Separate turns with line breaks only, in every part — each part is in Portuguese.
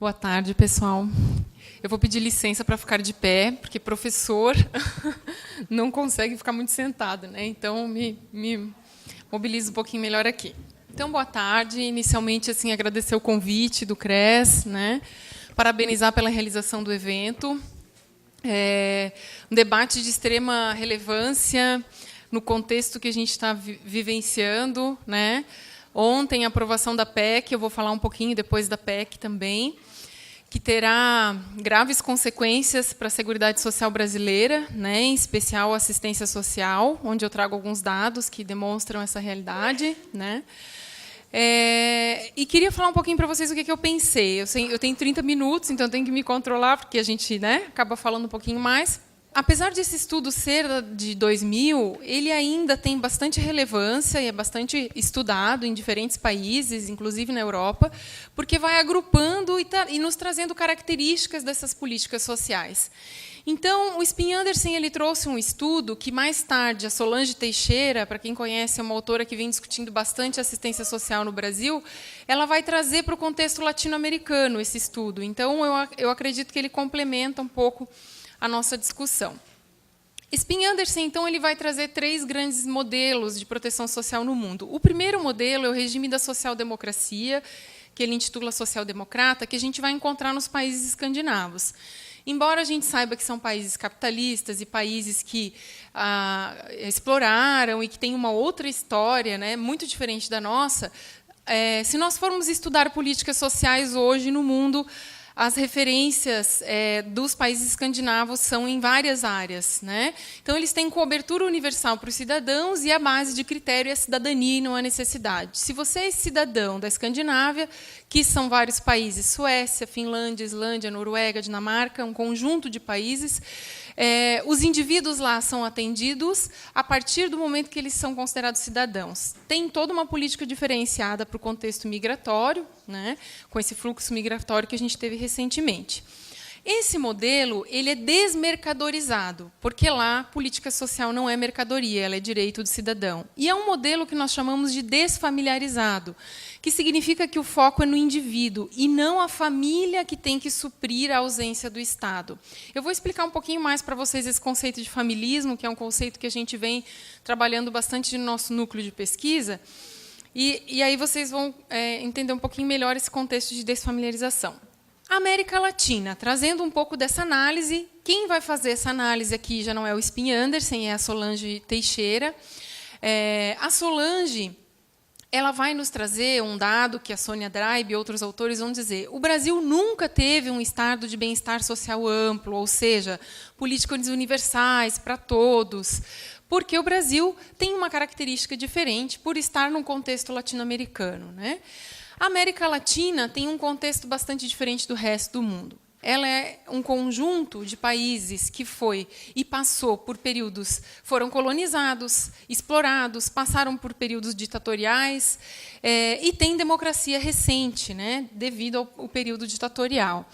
Boa tarde, pessoal. Eu vou pedir licença para ficar de pé, porque professor não consegue ficar muito sentado, né? Então, me mobilizo um pouquinho melhor aqui. Então, boa tarde. Inicialmente, assim, agradecer o convite do CRES, né? Parabenizar pela realização do evento. Um debate de extrema relevância no contexto que a gente está vivenciando, né? Ontem, a aprovação da PEC, eu vou falar um pouquinho depois da PEC também, que terá graves consequências para a Seguridade Social brasileira, né, em especial a assistência social, onde eu trago alguns dados que demonstram essa realidade, né. E queria falar um pouquinho para vocês o que eu pensei. Eu tenho 30 minutos, então eu tenho que me controlar, porque a gente, né, acaba falando um pouquinho mais. Apesar desse estudo ser de 2000, ele ainda tem bastante relevância e é bastante estudado em diferentes países, inclusive na Europa, porque vai agrupando e nos trazendo características dessas políticas sociais. Então, o Spin-Andersen ele trouxe um estudo que, mais tarde, a Solange Teixeira, para quem conhece, é uma autora que vem discutindo bastante assistência social no Brasil, ela vai trazer para o contexto latino-americano esse estudo. Então, eu acredito que ele complementa um pouco a nossa discussão. Spin-Andersen, então, ele vai trazer 3 grandes modelos de proteção social no mundo. O primeiro modelo é o regime da social-democracia, que ele intitula social-democrata, que a gente vai encontrar nos países escandinavos. Embora a gente saiba que são países capitalistas e países que exploraram e que têm uma outra história, né, muito diferente da nossa, se nós formos estudar políticas sociais hoje no mundo, as referências dos países escandinavos são em várias áreas, né? Então, eles têm cobertura universal para os cidadãos e a base de critério é a cidadania e não a necessidade. Se você é cidadão da Escandinávia, que são vários países, Suécia, Finlândia, Islândia, Noruega, Dinamarca, um conjunto de países, os indivíduos lá são atendidos a partir do momento que eles são considerados cidadãos. Tem toda uma política diferenciada para o contexto migratório, né, com esse fluxo migratório que a gente teve recentemente. Esse modelo ele é desmercadorizado, porque lá política social não é mercadoria, ela é direito do cidadão. E é um modelo que nós chamamos de desfamiliarizado, que significa que o foco é no indivíduo e não a família que tem que suprir a ausência do Estado. Eu vou explicar um pouquinho mais para vocês esse conceito de familismo, que é um conceito que a gente vem trabalhando bastante no nosso núcleo de pesquisa, e aí vocês vão entender um pouquinho melhor esse contexto de desfamiliarização. A América Latina, trazendo um pouco dessa análise, quem vai fazer essa análise aqui já não é o Spin-Andersen, é a Solange Teixeira. A Solange ela vai nos trazer um dado que a Sônia Draib e outros autores vão dizer. O Brasil nunca teve um estado de bem-estar social amplo, ou seja, políticas universais para todos, porque o Brasil tem uma característica diferente por estar num contexto latino-americano, né? A América Latina tem um contexto bastante diferente do resto do mundo. Ela é um conjunto de países que foi e passou por períodos, foram colonizados, explorados, passaram por períodos ditatoriais e tem democracia recente, né, devido ao período ditatorial.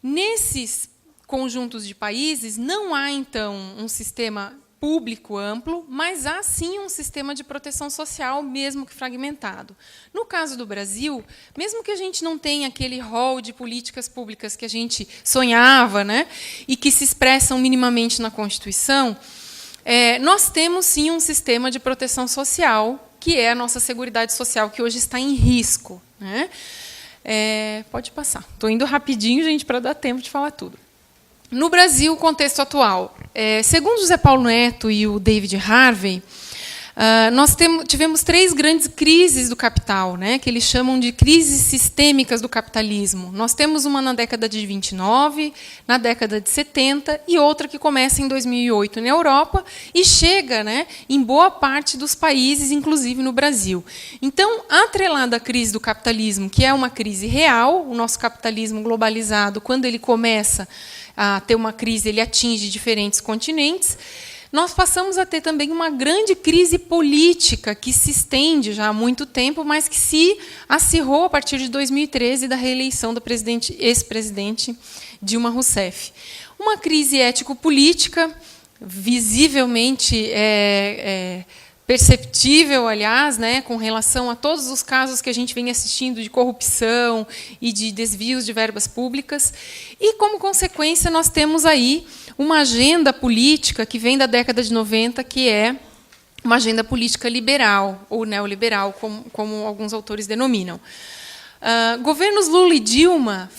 Nesses conjuntos de países, não há, então, um sistema público amplo, mas há, sim, um sistema de proteção social, mesmo que fragmentado. No caso do Brasil, mesmo que a gente não tenha aquele rol de políticas públicas que a gente sonhava, né, e que se expressam minimamente na Constituição, nós temos, sim, um sistema de proteção social, que é a nossa Seguridade Social, que hoje está em risco, né? Pode passar. Estou indo rapidinho, gente, para dar tempo de falar tudo. No Brasil, o contexto atual. Segundo o José Paulo Neto e o David Harvey, nós tivemos 3 grandes crises do capital, né, que eles chamam de crises sistêmicas do capitalismo. Nós temos uma na década de 29, na década de 70, e outra que começa em 2008 na Europa e chega, né, em boa parte dos países, inclusive no Brasil. Então, atrelada à crise do capitalismo, que é uma crise real, o nosso capitalismo globalizado, quando ele começa a ter uma crise, ele atinge diferentes continentes, nós passamos a ter também uma grande crise política que se estende já há muito tempo, mas que se acirrou a partir de 2013, da reeleição da ex-presidente Dilma Rousseff. Uma crise ético-política, visivelmente perceptível, aliás, né, com relação a todos os casos que a gente vem assistindo de corrupção e de desvios de verbas públicas. E, como consequência, nós temos aí uma agenda política que vem da década de 90, que é uma agenda política liberal, ou neoliberal, como alguns autores denominam. Governos Lula e Dilma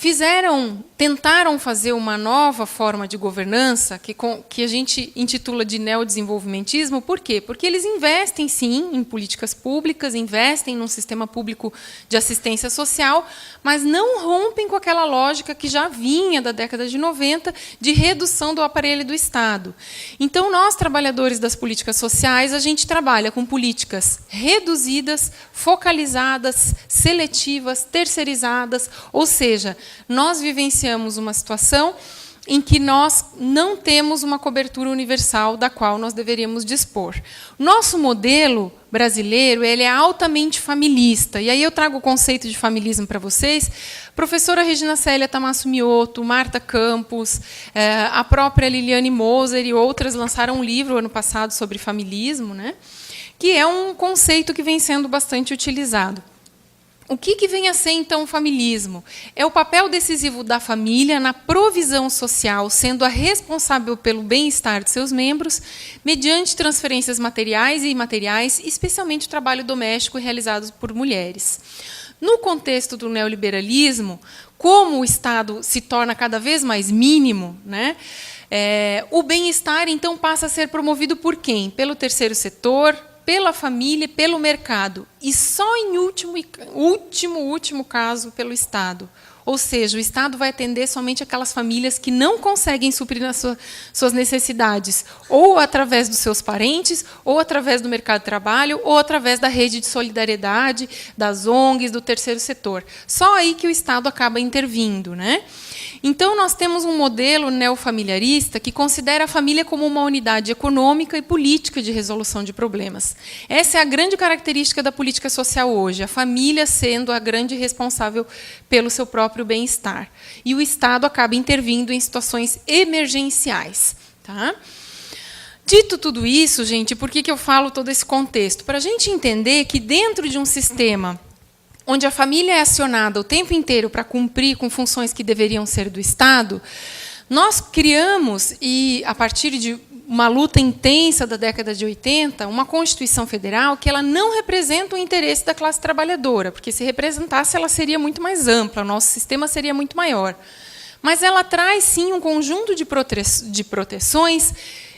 tentaram fazer uma nova forma de governança, que a gente intitula de neodesenvolvimentismo. Por quê? Porque eles investem, sim, em políticas públicas, investem num sistema público de assistência social, mas não rompem com aquela lógica que já vinha da década de 90 de redução do aparelho do Estado. Então, nós, trabalhadores das políticas sociais, a gente trabalha com políticas reduzidas, focalizadas, seletivas, terceirizadas, ou seja, nós vivenciamos uma situação em que nós não temos uma cobertura universal da qual nós deveríamos dispor. Nosso modelo brasileiro ele é altamente familista, e aí eu trago o conceito de familismo para vocês. Professora Regina Célia Tamasso Mioto, Marta Campos, a própria Liliane Moser e outras lançaram um livro ano passado sobre familismo, né, que é um conceito que vem sendo bastante utilizado. O que vem a ser, então, o familismo? É o papel decisivo da família na provisão social, sendo a responsável pelo bem-estar de seus membros, mediante transferências materiais e imateriais, especialmente o trabalho doméstico realizado por mulheres. No contexto do neoliberalismo, como o Estado se torna cada vez mais mínimo, né, o bem-estar, então, passa a ser promovido por quem? Pelo terceiro setor, pela família, pelo mercado, e só em último caso, pelo Estado. Ou seja, o Estado vai atender somente aquelas famílias que não conseguem suprir as suas necessidades, ou através dos seus parentes, ou através do mercado de trabalho, ou através da rede de solidariedade, das ONGs, do terceiro setor. Só aí que o Estado acaba intervindo, né? Então, nós temos um modelo neofamiliarista que considera a família como uma unidade econômica e política de resolução de problemas. Essa é a grande característica da política social hoje, a família sendo a grande responsável pelo seu próprio bem-estar. E o Estado acaba intervindo em situações emergenciais. Tá? Dito tudo isso, gente, por que eu falo todo esse contexto? Para a gente entender que, dentro de um sistema onde a família é acionada o tempo inteiro para cumprir com funções que deveriam ser do Estado, nós criamos, e a partir de uma luta intensa da década de 80, uma Constituição Federal que ela não representa o interesse da classe trabalhadora, porque se representasse ela seria muito mais ampla, o nosso sistema seria muito maior. Mas ela traz, sim, um conjunto de proteções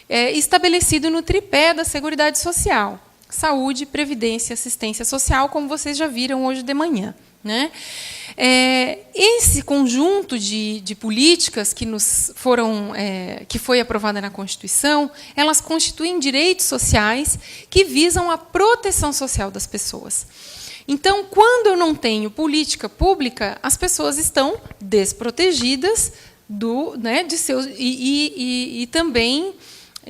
estabelecido no tripé da Seguridade Social. Saúde, previdência e assistência social, como vocês já viram hoje de manhã, né? Esse conjunto de políticas que foi aprovada na Constituição, elas constituem direitos sociais que visam a proteção social das pessoas. Então, quando eu não tenho política pública, as pessoas estão desprotegidas de seus e também,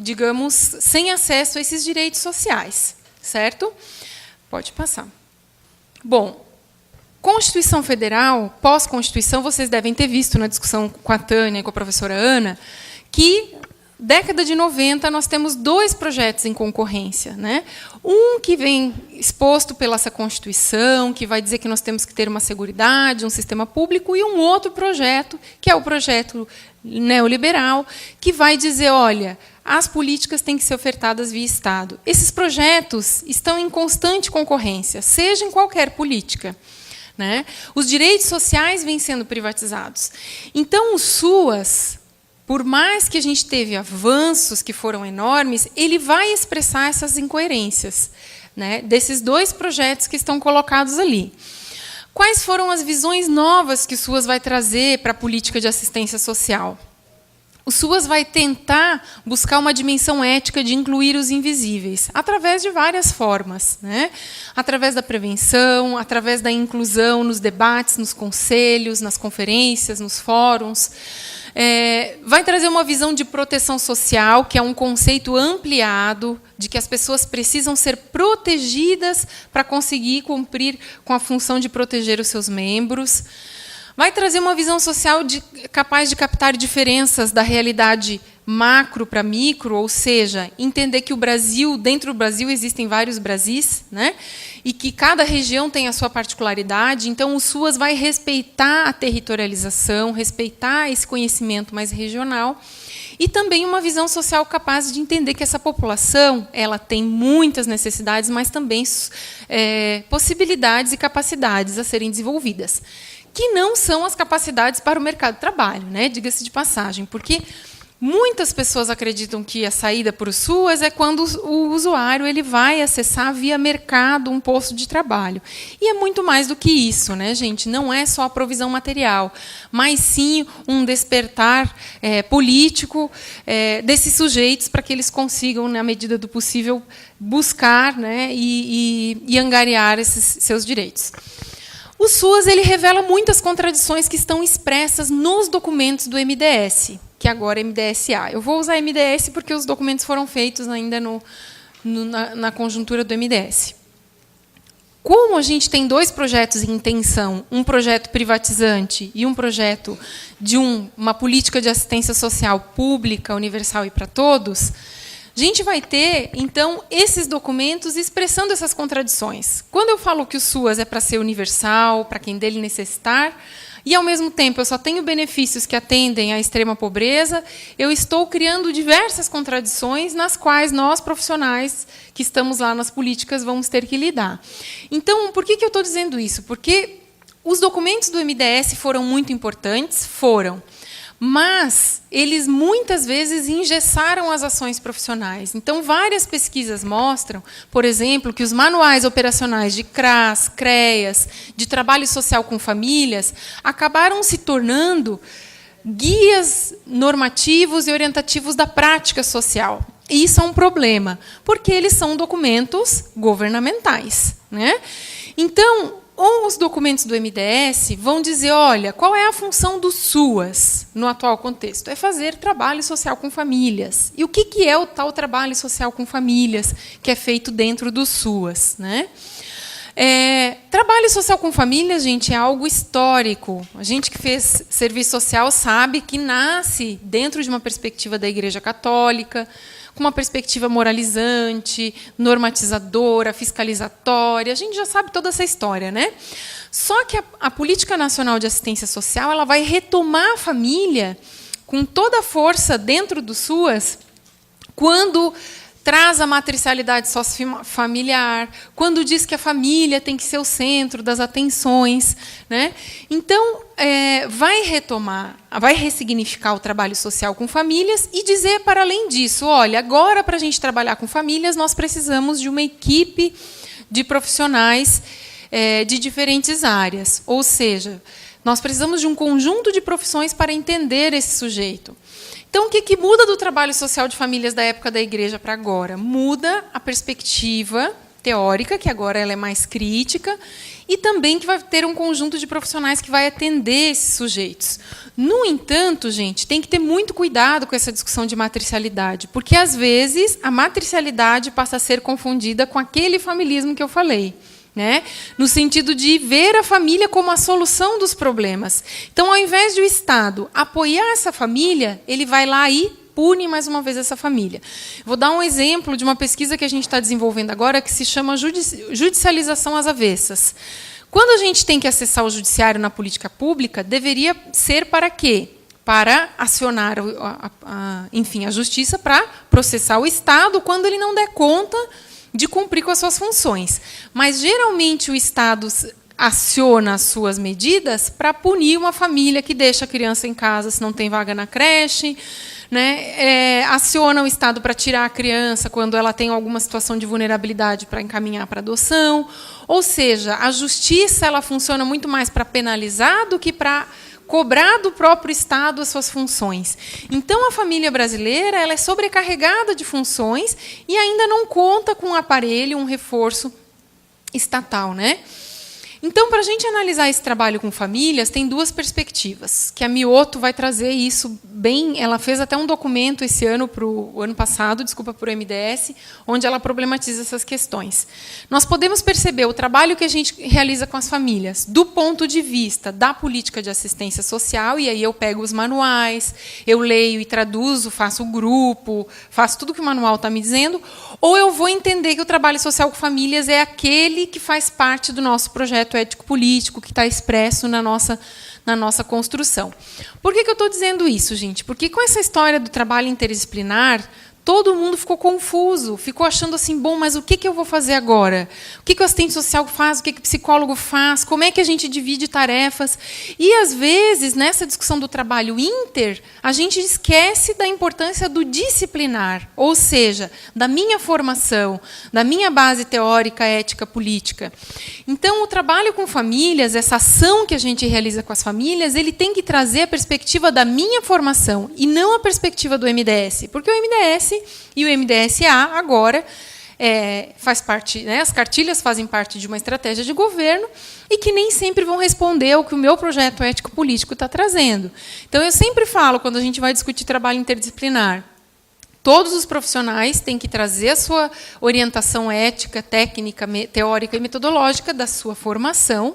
digamos, sem acesso a esses direitos sociais. Certo? Pode passar. Bom, Constituição Federal, pós-Constituição, vocês devem ter visto na discussão com a Tânia e com a professora Ana, que, década de 90, nós temos 2 projetos em concorrência, né? Um que vem exposto pela essa Constituição, que vai dizer que nós temos que ter uma seguridade, um sistema público, e um outro projeto, que é o projeto neoliberal, que vai dizer, olha, as políticas têm que ser ofertadas via Estado. Esses projetos estão em constante concorrência, seja em qualquer política, né? Os direitos sociais vêm sendo privatizados. Então, o SUAS, por mais que a gente teve avanços que foram enormes, ele vai expressar essas incoerências, né, desses 2 projetos que estão colocados ali. Quais foram as visões novas que o SUAS vai trazer para a política de assistência social? O SUAS vai tentar buscar uma dimensão ética de incluir os invisíveis, através de várias formas, né? Através da prevenção, através da inclusão nos debates, nos conselhos, nas conferências, nos fóruns. Vai trazer uma visão de proteção social, que é um conceito ampliado, de que as pessoas precisam ser protegidas para conseguir cumprir com a função de proteger os seus membros. Vai trazer uma visão social capaz de captar diferenças da realidade macro para micro, ou seja, entender que o Brasil, dentro do Brasil existem vários Brasis, né? E que cada região tem a sua particularidade. Então, o SUAS vai respeitar a territorialização, respeitar esse conhecimento mais regional, e também uma visão social capaz de entender que essa população ela tem muitas necessidades, mas também possibilidades e capacidades a serem desenvolvidas, que não são as capacidades para o mercado de trabalho, né? Diga-se de passagem, porque muitas pessoas acreditam que a saída para o SUAS é quando o usuário ele vai acessar via mercado um posto de trabalho. E é muito mais do que isso, né, gente? Não é só a provisão material, mas sim um despertar político desses sujeitos para que eles consigam, na medida do possível, buscar, né, e angariar esses seus direitos. O SUAS ele revela muitas contradições que estão expressas nos documentos do MDS, que agora é MDSA. Eu vou usar MDS porque os documentos foram feitos ainda na conjuntura do MDS. Como a gente tem 2 projetos em intenção, um projeto privatizante e um projeto de uma política de assistência social pública, universal e para todos, a gente vai ter, então, esses documentos expressando essas contradições. Quando eu falo que o SUAS é para ser universal, para quem dele necessitar, e, ao mesmo tempo, eu só tenho benefícios que atendem à extrema pobreza, eu estou criando diversas contradições nas quais nós, profissionais, que estamos lá nas políticas, vamos ter que lidar. Então, por que eu estou dizendo isso? Porque os documentos do MDS foram muito importantes, mas eles muitas vezes engessaram as ações profissionais. Então, várias pesquisas mostram, por exemplo, que os manuais operacionais de CRAS, CREAS, de trabalho social com famílias, acabaram se tornando guias normativos e orientativos da prática social. E isso é um problema, porque eles são documentos governamentais, né? Então, os documentos do MDS vão dizer, olha, qual é a função do SUAS no atual contexto? É fazer trabalho social com famílias. E o que é o tal trabalho social com famílias que é feito dentro do SUAS, né? Trabalho social com famílias, gente, é algo histórico. A gente que fez serviço social sabe que nasce dentro de uma perspectiva da Igreja Católica, com uma perspectiva moralizante, normatizadora, fiscalizatória. A gente já sabe toda essa história, né? Só que a Política Nacional de Assistência Social ela vai retomar a família com toda a força dentro do SUAS quando traz a matricialidade sociofamiliar, quando diz que a família tem que ser o centro das atenções, né? Então, vai retomar, vai ressignificar o trabalho social com famílias e dizer, para além disso, olha, agora, para a gente trabalhar com famílias, nós precisamos de uma equipe de profissionais de diferentes áreas. Ou seja, nós precisamos de um conjunto de profissões para entender esse sujeito. Então, o que muda do trabalho social de famílias da época da Igreja para agora? Muda a perspectiva teórica, que agora ela é mais crítica, e também que vai ter um conjunto de profissionais que vai atender esses sujeitos. No entanto, gente, tem que ter muito cuidado com essa discussão de matricialidade, porque, às vezes, a matricialidade passa a ser confundida com aquele familismo que eu falei, né? No sentido de ver a família como a solução dos problemas. Então, ao invés de o Estado apoiar essa família, ele vai lá e pune mais uma vez essa família. Vou dar um exemplo de uma pesquisa que a gente está desenvolvendo agora, que se chama judicialização às avessas. Quando a gente tem que acessar o judiciário na política pública, deveria ser para quê? Para acionar enfim, a justiça para processar o Estado quando ele não der conta de cumprir com as suas funções. Mas, geralmente, o Estado aciona as suas medidas para punir uma família que deixa a criança em casa se não tem vaga na creche, né? Aciona o Estado para tirar a criança quando ela tem alguma situação de vulnerabilidade para encaminhar para adoção. Ou seja, a justiça ela funciona muito mais para penalizar do que para cobrar do próprio Estado as suas funções. Então, a família brasileira ela é sobrecarregada de funções e ainda não conta com um aparelho, um reforço estatal, né? Então, para a gente analisar esse trabalho com famílias, tem duas perspectivas, que a Mioto vai trazer isso bem. Ela fez até um documento esse ano, para o ano passado, desculpa, para o MDS, onde ela problematiza essas questões. Nós podemos perceber o trabalho que a gente realiza com as famílias do ponto de vista da política de assistência social, e aí eu pego os manuais, eu leio e traduzo, faço o grupo, faço tudo que o manual está me dizendo, ou eu vou entender que o trabalho social com famílias é aquele que faz parte do nosso projeto ético-político, que está expresso na nossa construção. Por que eu estou dizendo isso, gente? Porque com essa história do trabalho interdisciplinar, todo mundo ficou confuso, ficou achando assim, bom, mas o que eu vou fazer agora? O que o assistente social faz? O que o psicólogo faz? Como é que a gente divide tarefas? E, às vezes, nessa discussão do trabalho inter, a gente esquece da importância do disciplinar, ou seja, da minha formação, da minha base teórica, ética, política. Então, o trabalho com famílias, essa ação que a gente realiza com as famílias, ele tem que trazer a perspectiva da minha formação e não a perspectiva do MDS, porque o MDS e o MDSA agora faz parte, né, as cartilhas fazem parte de uma estratégia de governo e que nem sempre vão responder ao que o meu projeto ético-político está trazendo. Então, eu sempre falo, quando a gente vai discutir trabalho interdisciplinar, todos os profissionais têm que trazer a sua orientação ética, técnica, teórica e metodológica da sua formação.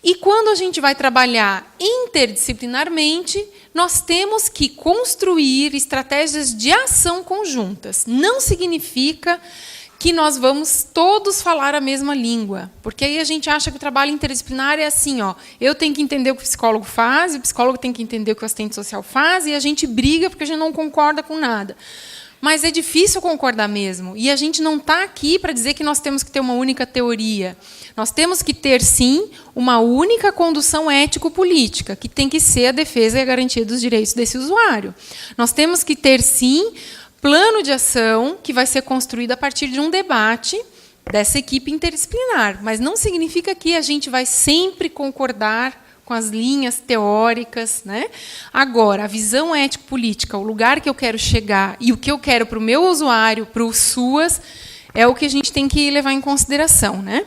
E quando a gente vai trabalhar interdisciplinarmente, nós temos que construir estratégias de ação conjuntas. Não significa que nós vamos todos falar a mesma língua, porque aí a gente acha que o trabalho interdisciplinar é assim, ó, eu tenho que entender o que o psicólogo faz, o psicólogo tem que entender o que o assistente social faz, e a gente briga porque a gente não concorda com nada. Mas é difícil concordar mesmo. E a gente não está aqui para dizer que nós temos que ter uma única teoria. Nós temos que ter, sim, uma única condução ético-política, que tem que ser a defesa e a garantia dos direitos desse usuário. Nós temos que ter, sim, plano de ação que vai ser construído a partir de um debate dessa equipe interdisciplinar. Mas não significa que a gente vai sempre concordar com as linhas teóricas, né? Agora, a visão ético-política, o lugar que eu quero chegar e o que eu quero para o meu usuário, para o SUAS, é o que a gente tem que levar em consideração, né?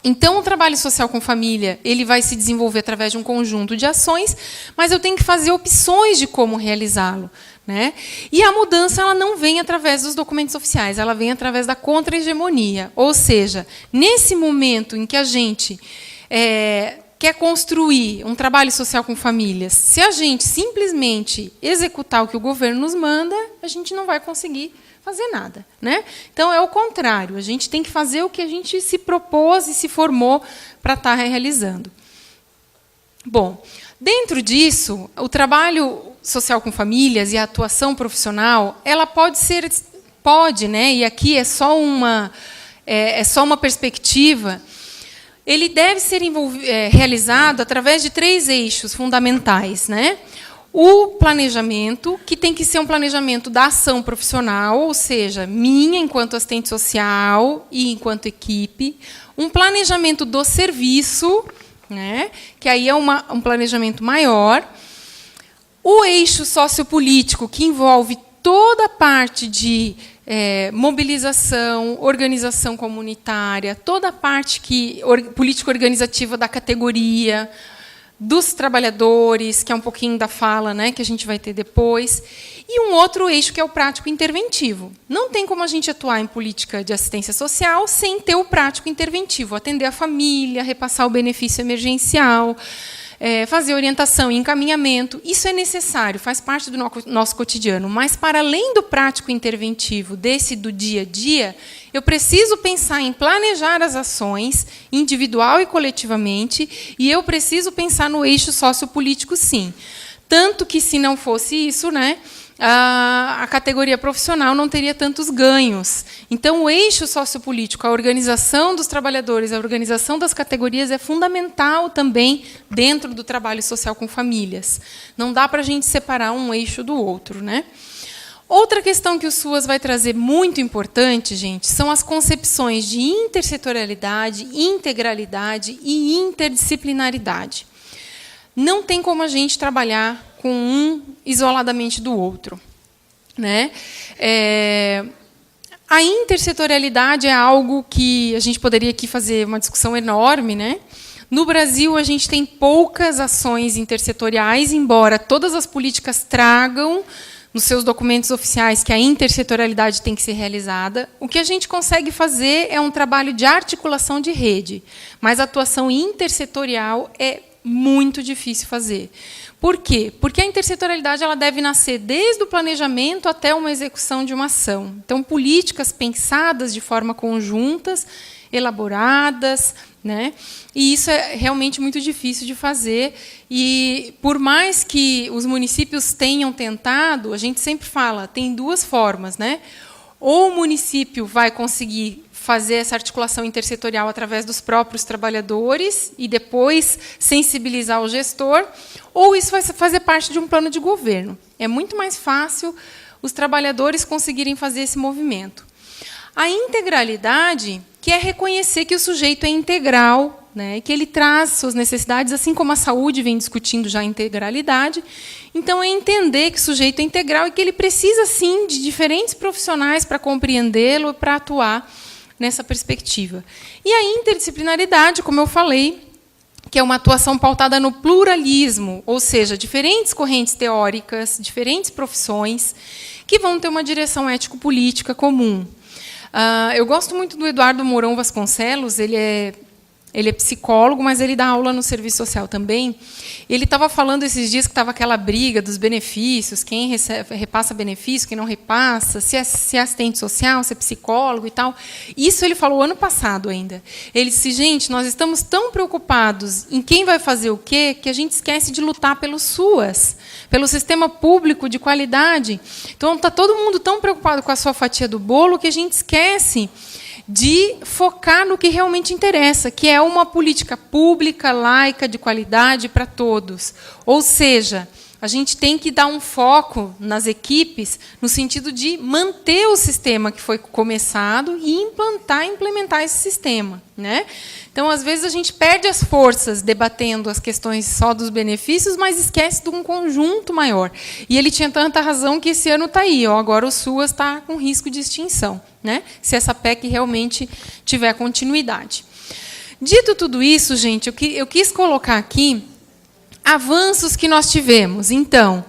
Então, o trabalho social com família, ele vai se desenvolver através de um conjunto de ações, mas eu tenho que fazer opções de como realizá-lo, né? E a mudança ela não vem através dos documentos oficiais, ela vem através da contra-hegemonia. Ou seja, nesse momento em que a gente quer construir um trabalho social com famílias, se a gente simplesmente executar o que o governo nos manda, a gente não vai conseguir fazer nada, né? Então, é o contrário. A gente tem que fazer o que a gente se propôs e se formou para estar realizando. Bom, dentro disso, o trabalho social com famílias e a atuação profissional, ela pode, né? E aqui é só uma perspectiva. Ele deve ser realizado através de 3 eixos fundamentais, né? O planejamento, que tem que ser um planejamento da ação profissional, ou seja, minha enquanto assistente social e enquanto equipe. Um planejamento do serviço, né? Que aí é um planejamento maior. O eixo sociopolítico, que envolve toda a parte de mobilização, organização comunitária, toda a parte política organizativa da categoria, dos trabalhadores, que é um pouquinho da fala, né, que a gente vai ter depois, e um outro eixo que é o prático interventivo. Não tem como a gente atuar em política de assistência social sem ter o prático interventivo, atender a família, repassar o benefício emergencial, fazer orientação e encaminhamento. Isso é necessário, faz parte do nosso cotidiano. Mas, para além do prático interventivo, desse do dia a dia, eu preciso pensar em planejar as ações, individual e coletivamente, e eu preciso pensar no eixo sociopolítico, sim. Tanto que, se não fosse isso, né, a categoria profissional não teria tantos ganhos. Então, o eixo sociopolítico, a organização dos trabalhadores, a organização das categorias é fundamental também dentro do trabalho social com famílias. Não dá para a gente separar um eixo do outro, né? Outra questão que o SUAS vai trazer muito importante, gente, são as concepções de intersetorialidade, integralidade e interdisciplinaridade. Não tem como a gente trabalhar com um isoladamente do outro, né? A intersetorialidade é algo que a gente poderia aqui fazer uma discussão enorme, né? No Brasil, a gente tem poucas ações intersetoriais, embora todas as políticas tragam nos seus documentos oficiais que a intersetorialidade tem que ser realizada. O que a gente consegue fazer é um trabalho de articulação de rede, mas a atuação intersetorial é muito difícil fazer. Por quê? Porque a intersetorialidade ela deve nascer desde o planejamento até uma execução de uma ação. Então, políticas pensadas de forma conjuntas, elaboradas, né? E isso é realmente muito difícil de fazer. E, por mais que os municípios tenham tentado, a gente sempre fala, tem duas formas, né? Ou o município vai conseguir fazer essa articulação intersetorial através dos próprios trabalhadores e depois sensibilizar o gestor, ou isso vai fazer parte de um plano de governo. É muito mais fácil os trabalhadores conseguirem fazer esse movimento. A integralidade, que é reconhecer que o sujeito é integral, né, que ele traz suas necessidades, assim como a saúde vem discutindo já a integralidade. Então, é entender que o sujeito é integral e que ele precisa, sim, de diferentes profissionais para compreendê-lo, para atuar nessa perspectiva. E a interdisciplinaridade, como eu falei, que é uma atuação pautada no pluralismo, ou seja, diferentes correntes teóricas, diferentes profissões, que vão ter uma direção ético-política comum. Eu gosto muito do Eduardo Mourão Vasconcelos, ele é psicólogo, mas ele dá aula no serviço social também. Ele estava falando esses dias que estava aquela briga dos benefícios, quem repassa benefício, quem não repassa, se é assistente social, se é psicólogo e tal. Isso ele falou ano passado ainda. Ele disse, gente, nós estamos tão preocupados em quem vai fazer o quê, que a gente esquece de lutar pelos SUAS, pelo sistema público de qualidade. Então, está todo mundo tão preocupado com a sua fatia do bolo que a gente esquece de focar no que realmente interessa, que é uma política pública, laica, de qualidade para todos. Ou seja, a gente tem que dar um foco nas equipes no sentido de manter o sistema que foi começado e implementar esse sistema, né? Então, às vezes, a gente perde as forças debatendo as questões só dos benefícios, mas esquece de um conjunto maior. E ele tinha tanta razão que esse ano está aí. Agora o SUAS está com risco de extinção, né? Se essa PEC realmente tiver continuidade. Dito tudo isso, gente, eu quis colocar aqui avanços que nós tivemos. Então,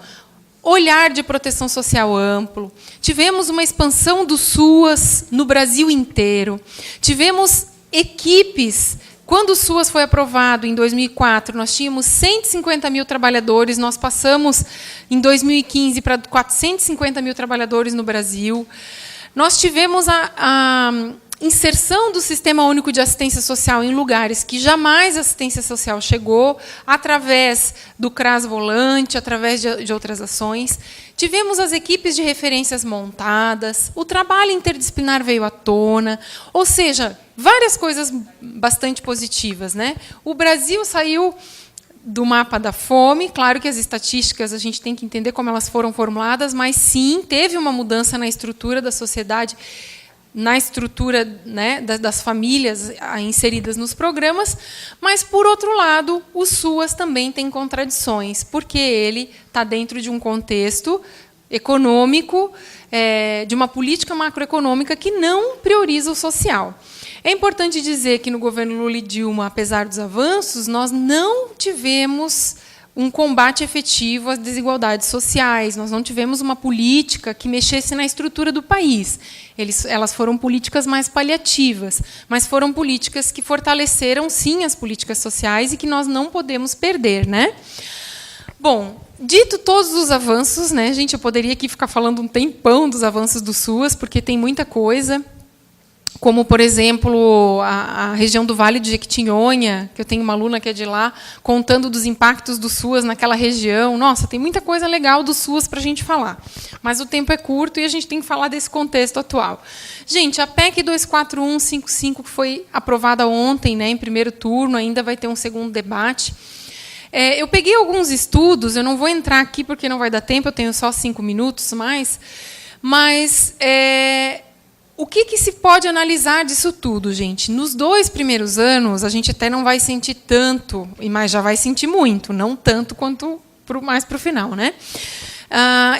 olhar de proteção social amplo, tivemos uma expansão do SUAS no Brasil inteiro, tivemos equipes. Quando o SUAS foi aprovado, em 2004, nós tínhamos 150 mil trabalhadores, nós passamos, em 2015, para 450 mil trabalhadores no Brasil. Nós tivemos a inserção do Sistema Único de Assistência Social em lugares que jamais a assistência social chegou, através do CRAS Volante, através de outras ações. Tivemos as equipes de referências montadas, o trabalho interdisciplinar veio à tona, ou seja, várias coisas bastante positivas, né? O Brasil saiu do mapa da fome, claro que as estatísticas a gente tem que entender como elas foram formuladas, mas sim, teve uma mudança na estrutura da sociedade, na estrutura, né, das famílias inseridas nos programas, mas, por outro lado, o SUAS também tem contradições, porque ele está dentro de um contexto econômico, de uma política macroeconômica que não prioriza o social. É importante dizer que, no governo Lula e Dilma, apesar dos avanços, nós não tivemos um combate efetivo às desigualdades sociais. Nós não tivemos uma política que mexesse na estrutura do país. Elas foram políticas mais paliativas, mas foram políticas que fortaleceram, sim, as políticas sociais e que nós não podemos perder, né? Bom, dito todos os avanços, né, gente, eu poderia aqui ficar falando um tempão dos avanços do SUAS, porque tem muita coisa, como, por exemplo, a região do Vale de Jequitinhonha, que eu tenho uma aluna que é de lá, contando dos impactos do SUAS naquela região. Nossa, tem muita coisa legal do SUAS para a gente falar. Mas o tempo é curto e a gente tem que falar desse contexto atual. Gente, a PEC 24155, que foi aprovada ontem, né, em primeiro turno, ainda vai ter um segundo debate. Eu peguei alguns estudos, eu não vou entrar aqui porque não vai dar tempo, eu tenho só 5 minutos mais, mas o que se pode analisar disso tudo, gente? Nos 2 primeiros anos, a gente até não vai sentir tanto, mas já vai sentir muito, não tanto quanto mais para o final, né?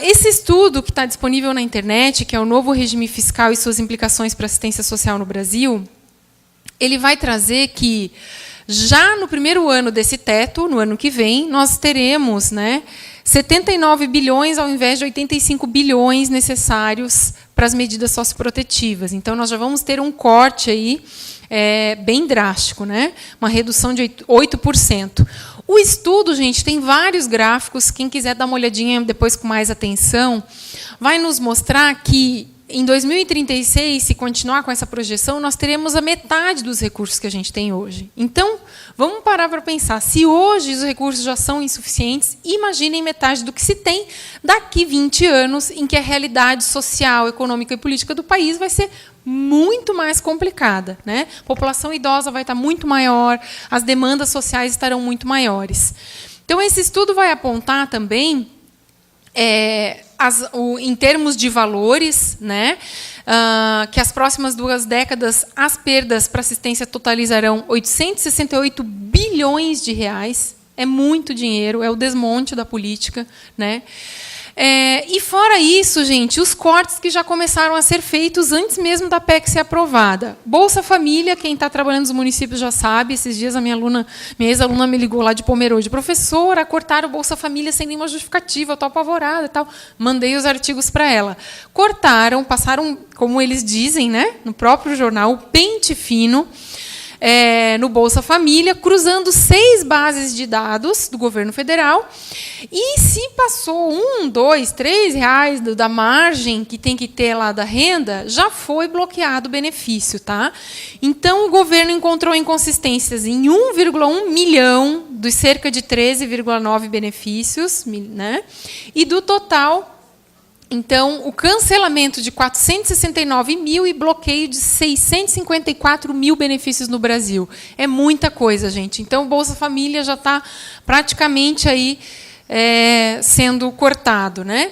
Esse estudo que está disponível na internet, que é o novo regime fiscal e suas implicações para a assistência social no Brasil, ele vai trazer que Já no primeiro ano desse teto, no ano que vem, nós teremos, né, 79 bilhões ao invés de 85 bilhões necessários para as medidas socioprotetivas. Então, nós já vamos ter um corte aí, bem drástico, né? Uma redução de 8%. O estudo, gente, tem vários gráficos. Quem quiser dar uma olhadinha depois com mais atenção, vai nos mostrar que, em 2036, se continuar com essa projeção, nós teremos a metade dos recursos que a gente tem hoje. Então, vamos parar para pensar. Se hoje os recursos já são insuficientes, imaginem metade do que se tem daqui 20 anos, em que a realidade social, econômica e política do país vai ser muito mais complicada, né? A população idosa vai estar muito maior, as demandas sociais estarão muito maiores. Então, esse estudo vai apontar também, em termos de valores, né, que as próximas 2 décadas as perdas para assistência totalizarão 868 bilhões de reais. É muito dinheiro, é o desmonte da política, né? E fora isso, gente, os cortes que já começaram a ser feitos antes mesmo da PEC ser aprovada. Bolsa Família, quem está trabalhando nos municípios já sabe. Esses dias a minha ex-aluna me ligou lá de Pomerode. Professora, cortaram o Bolsa Família sem nenhuma justificativa, eu estou apavorada e tal. Mandei os artigos para ela. Cortaram, passaram, como eles dizem, né, no próprio jornal, o pente fino, no Bolsa Família, cruzando 6 bases de dados do governo federal. E se passou R$1, R$2, R$3 da margem que tem que ter lá da renda, já foi bloqueado o benefício. Tá? Então, o governo encontrou inconsistências em 1,1 milhão dos cerca de 13,9 benefícios, né? E do total... Então, o cancelamento de 469 mil e bloqueio de 654 mil benefícios no Brasil. É muita coisa, gente. Então, o Bolsa Família já está praticamente aí, sendo cortado, né?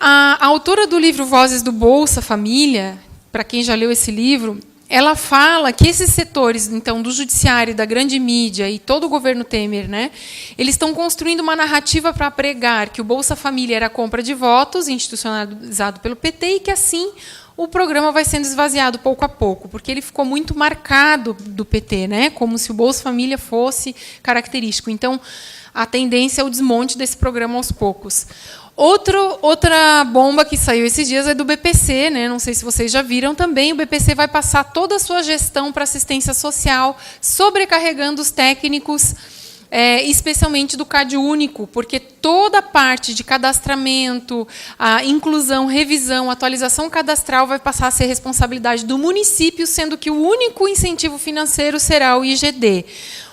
A autora do livro Vozes do Bolsa Família, para quem já leu esse livro, ela fala que esses setores, então, do judiciário, da grande mídia e todo o governo Temer, né, eles estão construindo uma narrativa para pregar que o Bolsa Família era compra de votos, institucionalizado pelo PT, e que, assim, o programa vai sendo esvaziado pouco a pouco, porque ele ficou muito marcado do PT, né, como se o Bolsa Família fosse característico. Então, a tendência é o desmonte desse programa aos poucos. Outra bomba que saiu esses dias é do BPC, né? Não sei se vocês já viram também. O BPC vai passar toda a sua gestão para assistência social, sobrecarregando os técnicos, especialmente do CadÚnico, porque toda a parte de cadastramento, a inclusão, revisão, atualização cadastral vai passar a ser responsabilidade do município, sendo que o único incentivo financeiro será o IGD.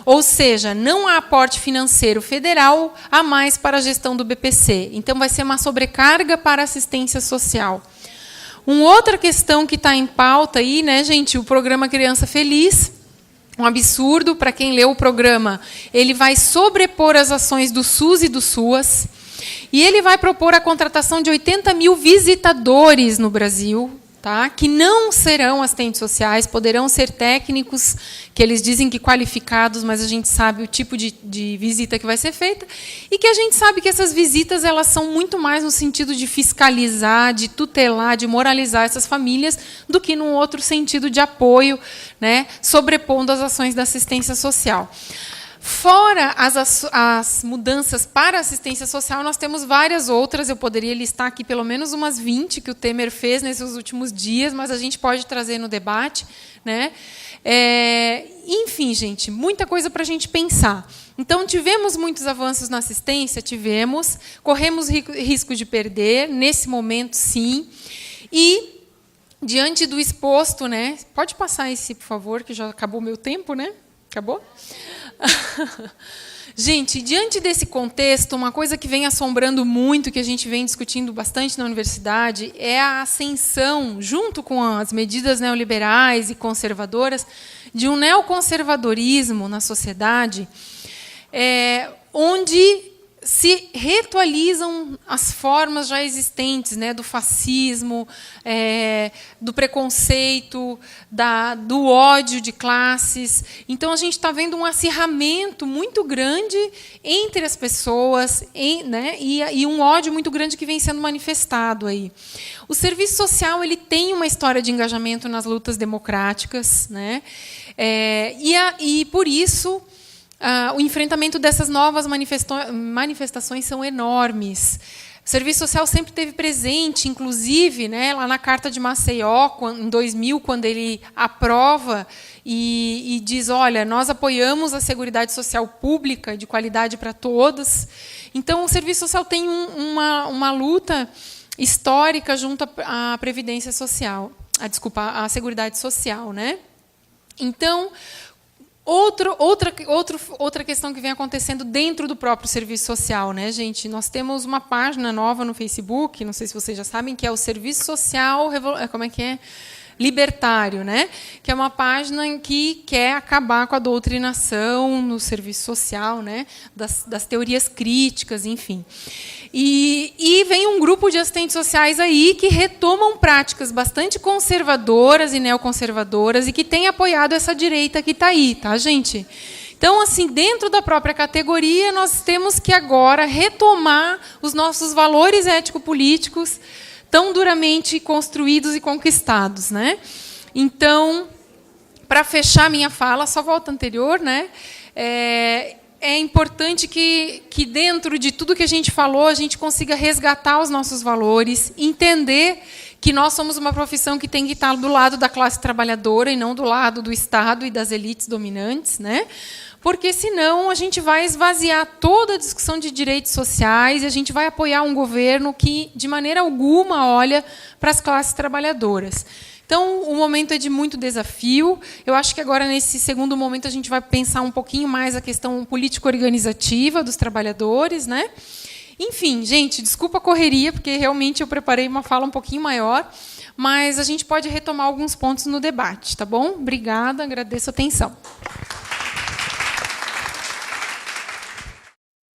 Ou seja, não há aporte financeiro federal a mais para a gestão do BPC. Então, vai ser uma sobrecarga para a assistência social. Uma outra questão que está em pauta aí, né, gente, o programa Criança Feliz, um absurdo. Para quem leu o programa, ele vai sobrepor as ações do SUS e do SUAS, e ele vai propor a contratação de 80 mil visitadores no Brasil, tá? Que não serão assistentes sociais, poderão ser técnicos, que eles dizem que qualificados, mas a gente sabe o tipo de visita que vai ser feita, e que a gente sabe que essas visitas elas são muito mais no sentido de fiscalizar, de tutelar, de moralizar essas famílias, do que num outro sentido de apoio, né, sobrepondo as ações da assistência social. Fora as mudanças para a assistência social, nós temos várias outras. Eu poderia listar aqui pelo menos umas 20 que o Temer fez nesses últimos dias, mas a gente pode trazer no debate, né? Enfim, gente, muita coisa para a gente pensar. Então, tivemos muitos avanços na assistência? Tivemos. Corremos risco de perder, nesse momento, sim. E, diante do exposto, né? Pode passar esse, por favor, que já acabou o meu tempo, né? Acabou? Gente, diante desse contexto, uma coisa que vem assombrando muito, que a gente vem discutindo bastante na universidade, é a ascensão, junto com as medidas neoliberais e conservadoras, de um neoconservadorismo na sociedade, onde se ritualizam as formas já existentes, né, do fascismo, do preconceito, do ódio de classes. Então, a gente está vendo um acirramento muito grande entre as pessoas, né, e um ódio muito grande que vem sendo manifestado aí. O serviço social ele tem uma história de engajamento nas lutas democráticas, né, e por isso o enfrentamento dessas novas manifestações são enormes. O serviço social sempre esteve presente, inclusive, né, lá na Carta de Maceió, em 2000, quando ele aprova e diz, olha, nós apoiamos a Seguridade Social Pública de qualidade para todos. Então, o serviço social tem uma luta histórica junto à Previdência Social, à Seguridade Social, né? Então, outra questão que vem acontecendo dentro do próprio serviço social, né, gente? Nós temos uma página nova no Facebook, não sei se vocês já sabem, que é o Serviço Social, como é que é? Libertário, né? Que é uma página em que quer acabar com a doutrinação no serviço social, né? Das teorias críticas, enfim. E vem um grupo de assistentes sociais aí que retomam práticas bastante conservadoras e neoconservadoras e que tem apoiado essa direita que está aí, tá, gente? Então, assim, dentro da própria categoria, nós temos que agora retomar os nossos valores ético-políticos tão duramente construídos e conquistados, né? Então, para fechar minha fala, só volta anterior, né? É importante que dentro de tudo que a gente falou, a gente consiga resgatar os nossos valores, entender que nós somos uma profissão que tem que estar do lado da classe trabalhadora e não do lado do Estado e das elites dominantes, né? Porque, senão, a gente vai esvaziar toda a discussão de direitos sociais e a gente vai apoiar um governo que, de maneira alguma, olha para as classes trabalhadoras. Então, o momento é de muito desafio. Eu acho que agora, nesse segundo momento, a gente vai pensar um pouquinho mais a questão político-organizativa dos trabalhadores, né? Enfim, gente, desculpa a correria, porque realmente eu preparei uma fala um pouquinho maior, mas a gente pode retomar alguns pontos no debate, tá bom? Obrigada, agradeço a atenção.